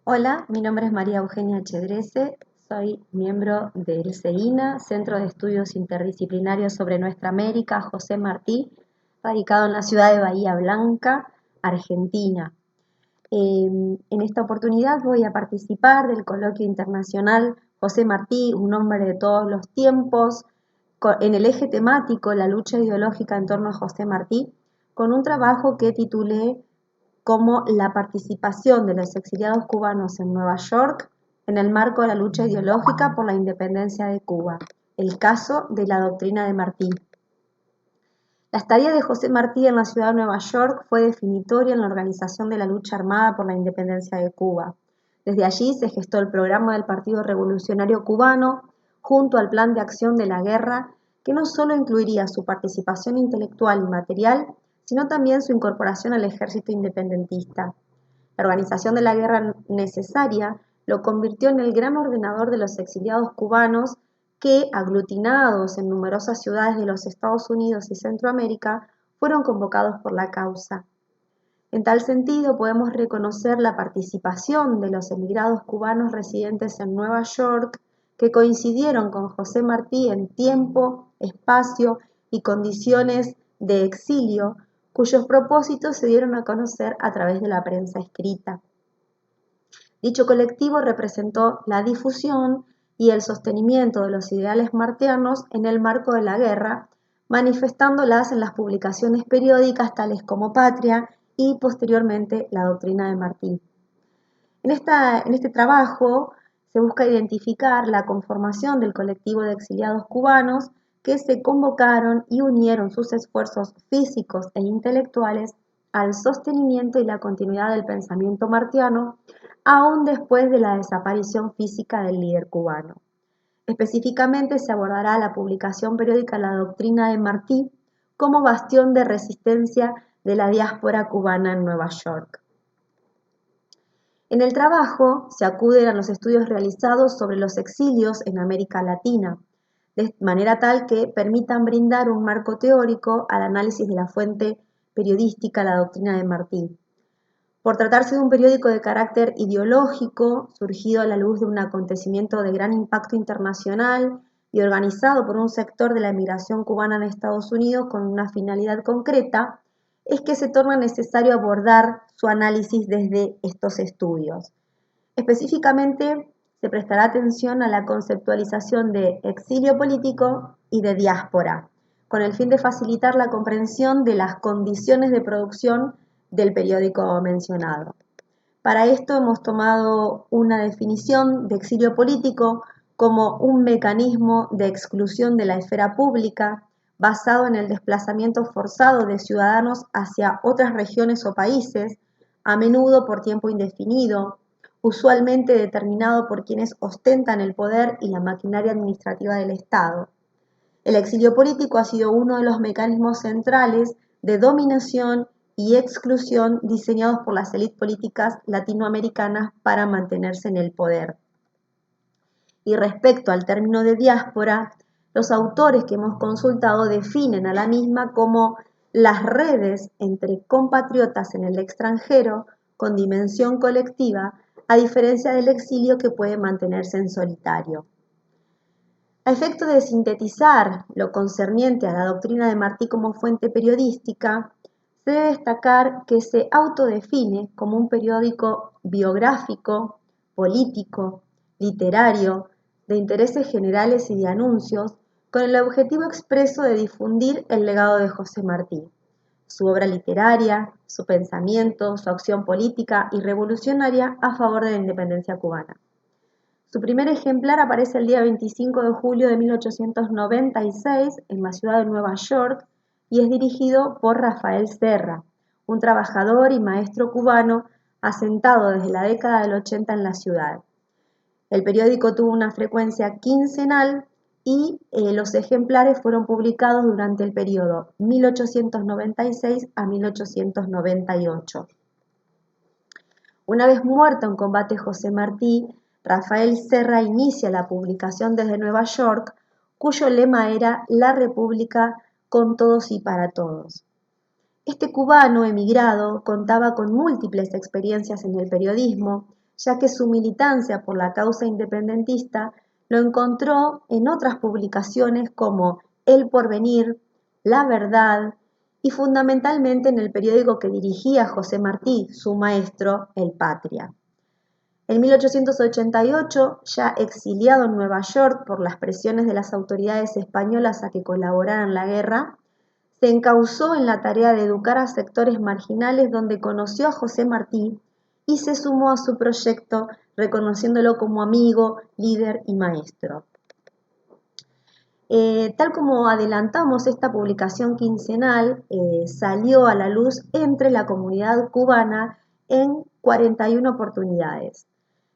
Hola, mi nombre es María Eugenia Chedrese, soy miembro del CEINA, Centro de Estudios Interdisciplinarios sobre Nuestra América, José Martí, radicado en la ciudad de Bahía Blanca, Argentina. En esta oportunidad voy a participar del coloquio internacional José Martí, un hombre de todos los tiempos, en el eje temático La lucha ideológica en torno a José Martí, con un trabajo que titulé como la participación de los exiliados cubanos en Nueva York en el marco de la lucha ideológica por la independencia de Cuba, el caso de la doctrina de Martí. La estadía de José Martí en la ciudad de Nueva York fue definitoria en la organización de la lucha armada por la independencia de Cuba. Desde allí se gestó el programa del Partido Revolucionario Cubano, junto al plan de acción de la guerra, que no solo incluiría su participación intelectual y material, sino también su incorporación al ejército independentista. La organización de la guerra necesaria lo convirtió en el gran ordenador de los exiliados cubanos que, aglutinados en numerosas ciudades de los Estados Unidos y Centroamérica, fueron convocados por la causa. En tal sentido, podemos reconocer la participación de los emigrados cubanos residentes en Nueva York, que coincidieron con José Martí en tiempo, espacio y condiciones de exilio, cuyos propósitos se dieron a conocer a través de la prensa escrita. Dicho colectivo representó la difusión y el sostenimiento de los ideales martianos en el marco de la guerra, manifestándolas en las publicaciones periódicas tales como Patria y posteriormente la doctrina de Martí. En este trabajo se busca identificar la conformación del colectivo de exiliados cubanos que se convocaron y unieron sus esfuerzos físicos e intelectuales al sostenimiento y la continuidad del pensamiento martiano, aún después de la desaparición física del líder cubano. Específicamente se abordará la publicación periódica La Doctrina de Martí como bastión de resistencia de la diáspora cubana en Nueva York. En el trabajo se acuden a los estudios realizados sobre los exilios en América Latina, de manera tal que permitan brindar un marco teórico al análisis de la fuente periodística La Doctrina de Martí. Por tratarse de un periódico de carácter ideológico, surgido a la luz de un acontecimiento de gran impacto internacional y organizado por un sector de la emigración cubana en Estados Unidos con una finalidad concreta, es que se torna necesario abordar su análisis desde estos estudios. Específicamente, se prestará atención a la conceptualización de exilio político y de diáspora, con el fin de facilitar la comprensión de las condiciones de producción del periódico mencionado. Para esto hemos tomado una definición de exilio político como un mecanismo de exclusión de la esfera pública basado en el desplazamiento forzado de ciudadanos hacia otras regiones o países, a menudo por tiempo indefinido, usualmente determinado por quienes ostentan el poder y la maquinaria administrativa del Estado. El exilio político ha sido uno de los mecanismos centrales de dominación y exclusión diseñados por las élites políticas latinoamericanas para mantenerse en el poder. Y respecto al término de diáspora, los autores que hemos consultado definen a la misma como las redes entre compatriotas en el extranjero con dimensión colectiva, a diferencia del exilio que puede mantenerse en solitario. A efecto de sintetizar lo concerniente a la doctrina de Martí como fuente periodística, se debe destacar que se autodefine como un periódico biográfico, político, literario, de intereses generales y de anuncios, con el objetivo expreso de difundir el legado de José Martí, su obra literaria, su pensamiento, su acción política y revolucionaria a favor de la independencia cubana. Su primer ejemplar aparece el día 25 de julio de 1896 en la ciudad de Nueva York y es dirigido por Rafael Serra, un trabajador y maestro cubano asentado desde la década del 80 en la ciudad. El periódico tuvo una frecuencia quincenal y los ejemplares fueron publicados durante el periodo 1896 a 1898. Una vez muerto en combate José Martí, Rafael Serra inicia la publicación desde Nueva York, cuyo lema era La República con todos y para todos. Este cubano emigrado contaba con múltiples experiencias en el periodismo, ya que su militancia por la causa independentista lo encontró en otras publicaciones como El Porvenir, La Verdad y fundamentalmente en el periódico que dirigía José Martí, su maestro, El Patria. En 1888, ya exiliado en Nueva York por las presiones de las autoridades españolas a que colaboraran en la guerra, se encauzó en la tarea de educar a sectores marginales donde conoció a José Martí y se sumó a su proyecto reconociéndolo como amigo, líder y maestro. Tal como adelantamos, esta publicación quincenal salió a la luz entre la comunidad cubana en 41 oportunidades.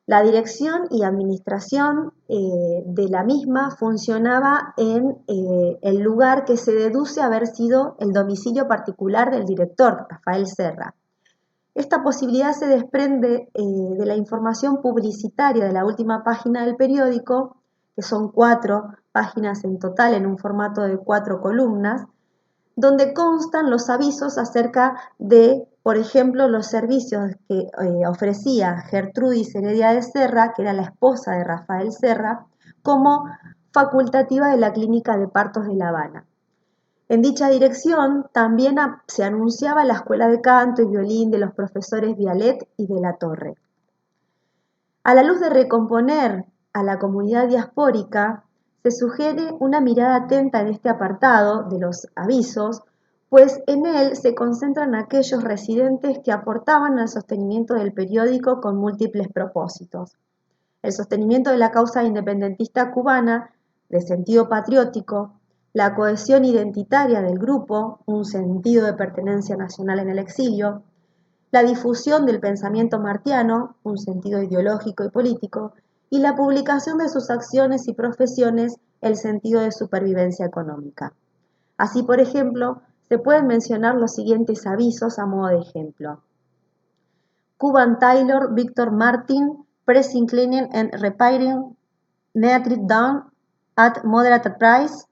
La dirección y administración de la misma funcionaba en el lugar que se deduce haber sido el domicilio particular del director, Rafael Serra. Esta posibilidad se desprende de la información publicitaria de la última página del periódico, que son 4 páginas en total en un formato de 4 columnas, donde constan los avisos acerca de, por ejemplo, los servicios que ofrecía Gertrudis Heredia de Serra, que era la esposa de Rafael Serra, como facultativa de la Clínica de Partos de La Habana. En dicha dirección también se anunciaba la escuela de canto y violín de los profesores Vialet y de la Torre. A la luz de recomponer a la comunidad diaspórica, se sugiere una mirada atenta en este apartado de los avisos, pues en él se concentran aquellos residentes que aportaban al sostenimiento del periódico con múltiples propósitos. El sostenimiento de la causa independentista cubana, de sentido patriótico, la cohesión identitaria del grupo, un sentido de pertenencia nacional en el exilio, la difusión del pensamiento martiano, un sentido ideológico y político, y la publicación de sus acciones y profesiones, el sentido de supervivencia económica. Así, por ejemplo, se pueden mencionar los siguientes avisos a modo de ejemplo. Cuban Tailor Victor Martin, Pressing Cleaning and Repairing, Neatrit Down at Moderate Price.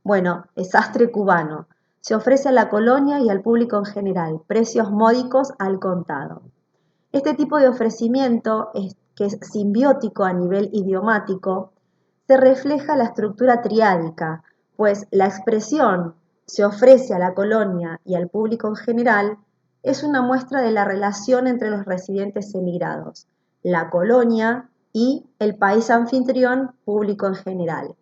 Bueno, es sastre cubano. Se ofrece a la colonia y al público en general, precios módicos al contado. Este tipo de ofrecimiento, que es simbiótico a nivel idiomático, se refleja la estructura triádica, pues la expresión se ofrece a la colonia y al público en general es una muestra de la relación entre los residentes emigrados, la colonia y el país anfitrión, público en general.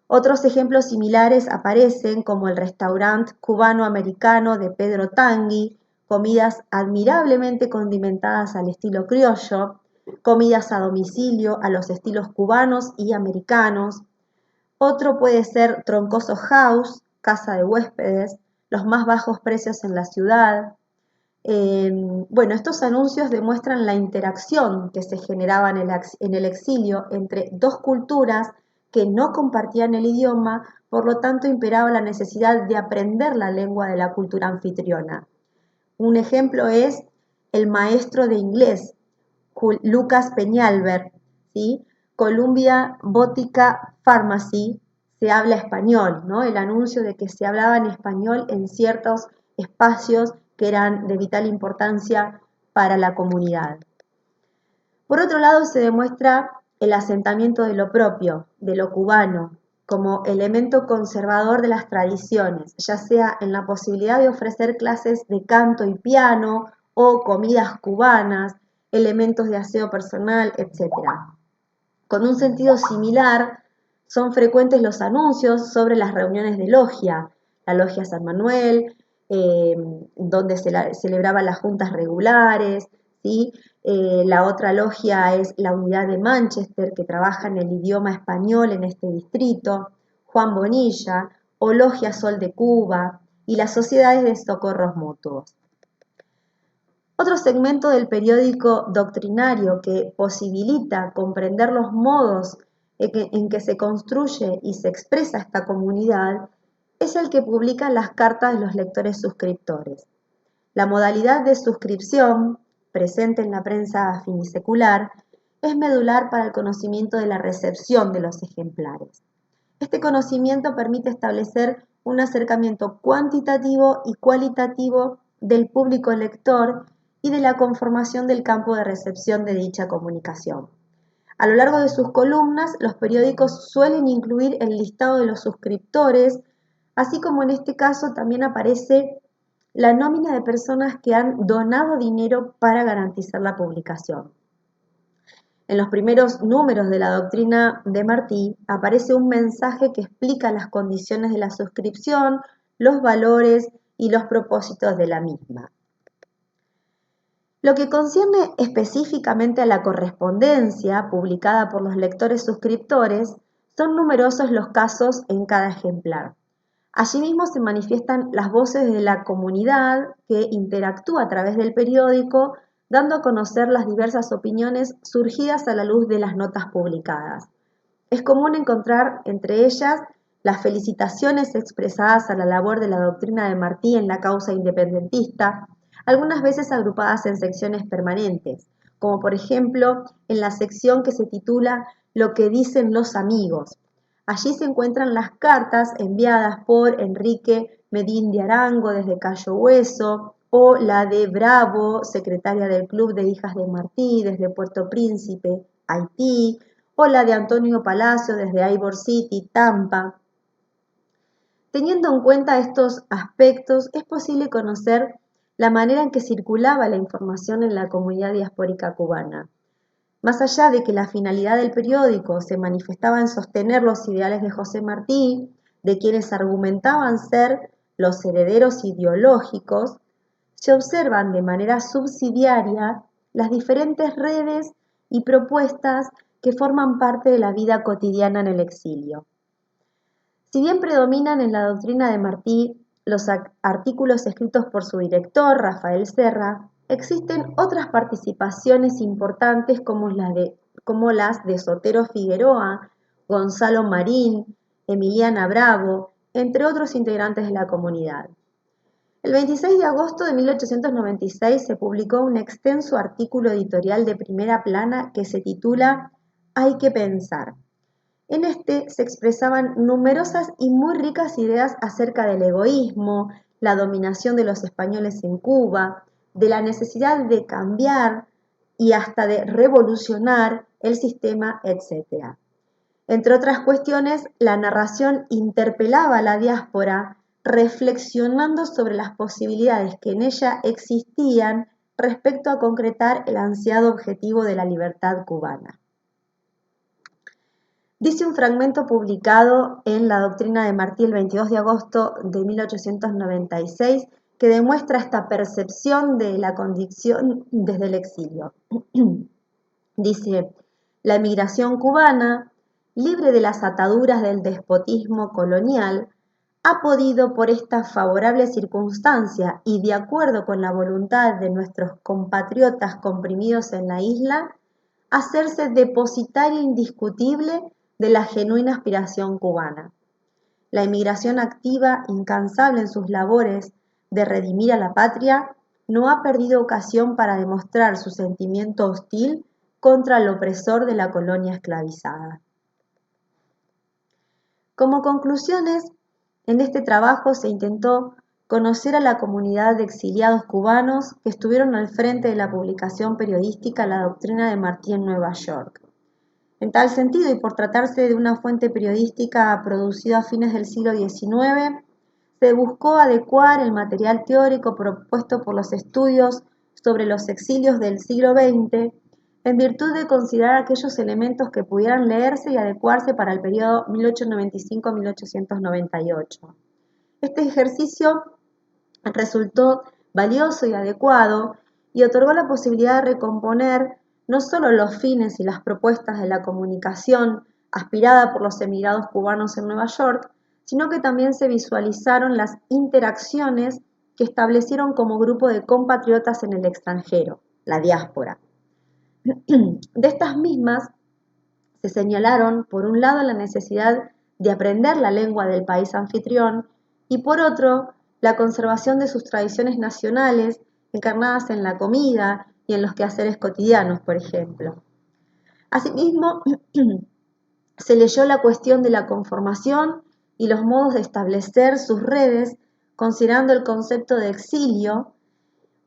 Otros ejemplos similares aparecen como el restaurante cubano-americano de Pedro Tangui, comidas admirablemente condimentadas al estilo criollo, comidas a domicilio a los estilos cubanos y americanos. Otro puede ser Troncoso House, casa de huéspedes, los más bajos precios en la ciudad. Bueno, estos anuncios demuestran la interacción que se generaba en el exilio entre dos culturas que no compartían el idioma, por lo tanto imperaba la necesidad de aprender la lengua de la cultura anfitriona. Un ejemplo es el maestro de inglés, Lucas Peñalver, ¿sí? Columbia Botica Pharmacy, se habla español, ¿no? El anuncio de que se hablaba en español en ciertos espacios que eran de vital importancia para la comunidad. Por otro lado, se demuestra el asentamiento de lo propio, de lo cubano, como elemento conservador de las tradiciones, ya sea en la posibilidad de ofrecer clases de canto y piano o comidas cubanas, elementos de aseo personal, etc. Con un sentido similar, son frecuentes los anuncios sobre las reuniones de logia, la logia San Manuel, donde se celebraban las juntas regulares, ¿sí? La otra logia es la Unidad de Manchester, que trabaja en el idioma español en este distrito, Juan Bonilla, o Logia Sol de Cuba, y las sociedades de socorros mutuos. Otro segmento del periódico doctrinario que posibilita comprender los modos en que se construye y se expresa esta comunidad es el que publica las cartas de los lectores suscriptores. La modalidad de suscripción, presente en la prensa finisecular, es medular para el conocimiento de la recepción de los ejemplares. Este conocimiento permite establecer un acercamiento cuantitativo y cualitativo del público lector y de la conformación del campo de recepción de dicha comunicación. A lo largo de sus columnas, los periódicos suelen incluir el listado de los suscriptores, así como en este caso también aparece la nómina de personas que han donado dinero para garantizar la publicación. En los primeros números de la doctrina de Martí aparece un mensaje que explica las condiciones de la suscripción, los valores y los propósitos de la misma. Lo que concierne específicamente a la correspondencia publicada por los lectores suscriptores, son numerosos los casos en cada ejemplar. Allí mismo se manifiestan las voces de la comunidad que interactúa a través del periódico, dando a conocer las diversas opiniones surgidas a la luz de las notas publicadas. Es común encontrar entre ellas las felicitaciones expresadas a la labor de la doctrina de Martí en la causa independentista, algunas veces agrupadas en secciones permanentes, como por ejemplo en la sección que se titula Lo que dicen los amigos. Allí se encuentran las cartas enviadas por Enrique Medín de Arango desde Cayo Hueso, o la de Bravo, secretaria del Club de Hijas de Martí desde Puerto Príncipe, Haití, o la de Antonio Palacio desde Ybor City, Tampa. Teniendo en cuenta estos aspectos, es posible conocer la manera en que circulaba la información en la comunidad diaspórica cubana. Más allá de que la finalidad del periódico se manifestaba en sostener los ideales de José Martí, de quienes argumentaban ser los herederos ideológicos, se observan de manera subsidiaria las diferentes redes y propuestas que forman parte de la vida cotidiana en el exilio. Si bien predominan en la doctrina de Martí los artículos escritos por su director, Rafael Serra, existen otras participaciones importantes como las de Sotero Figueroa, Gonzalo Marín, Emiliana Bravo, entre otros integrantes de la comunidad. El 26 de agosto de 1896 se publicó un extenso artículo editorial de primera plana que se titula Hay que pensar. En este se expresaban numerosas y muy ricas ideas acerca del egoísmo, la dominación de los españoles en Cuba, de la necesidad de cambiar y hasta de revolucionar el sistema, etc. Entre otras cuestiones, la narración interpelaba a la diáspora reflexionando sobre las posibilidades que en ella existían respecto a concretar el ansiado objetivo de la libertad cubana. Dice un fragmento publicado en La Doctrina de Martí el 22 de agosto de 1896 que demuestra esta percepción de la condición desde el exilio. Dice, la emigración cubana, libre de las ataduras del despotismo colonial, ha podido por esta favorable circunstancia y de acuerdo con la voluntad de nuestros compatriotas comprimidos en la isla, hacerse depositaria indiscutible de la genuina aspiración cubana. La emigración activa, incansable en sus labores de redimir a la patria, no ha perdido ocasión para demostrar su sentimiento hostil contra el opresor de la colonia esclavizada. Como conclusiones, en este trabajo se intentó conocer a la comunidad de exiliados cubanos que estuvieron al frente de la publicación periodística La Doctrina de Martí en Nueva York. En tal sentido, y por tratarse de una fuente periodística producida a fines del siglo XIX, se buscó adecuar el material teórico propuesto por los estudios sobre los exilios del siglo XX en virtud de considerar aquellos elementos que pudieran leerse y adecuarse para el periodo 1895-1898. Este ejercicio resultó valioso y adecuado y otorgó la posibilidad de recomponer no solo los fines y las propuestas de la comunicación aspirada por los emigrados cubanos en Nueva York, sino que también se visualizaron las interacciones que establecieron como grupo de compatriotas en el extranjero, la diáspora. De estas mismas se señalaron, por un lado, la necesidad de aprender la lengua del país anfitrión y, por otro, la conservación de sus tradiciones nacionales encarnadas en la comida y en los quehaceres cotidianos, por ejemplo. Asimismo, se leyó la cuestión de la conformación y los modos de establecer sus redes, considerando el concepto de exilio,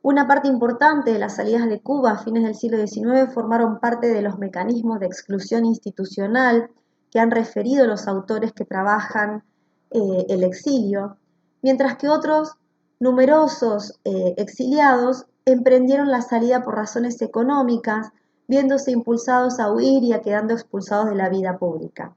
Una parte importante de las salidas de Cuba a fines del siglo XIX formaron parte de los mecanismos de exclusión institucional que han referido los autores que trabajan el exilio, mientras que otros numerosos exiliados emprendieron la salida por razones económicas, viéndose impulsados a huir y a quedando expulsados de la vida pública.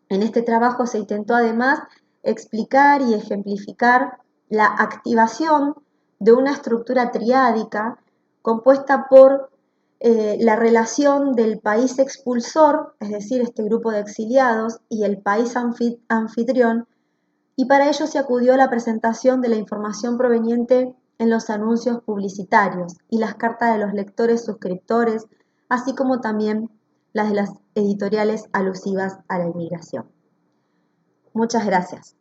En este trabajo se intentó además explicar y ejemplificar la activación de una estructura triádica compuesta por la relación del país expulsor, es decir, este grupo de exiliados, y el país anfitrión, y para ello se acudió a la presentación de la información proveniente en los anuncios publicitarios y las cartas de los lectores suscriptores, así como también las de las editoriales alusivas a la inmigración. Muchas gracias.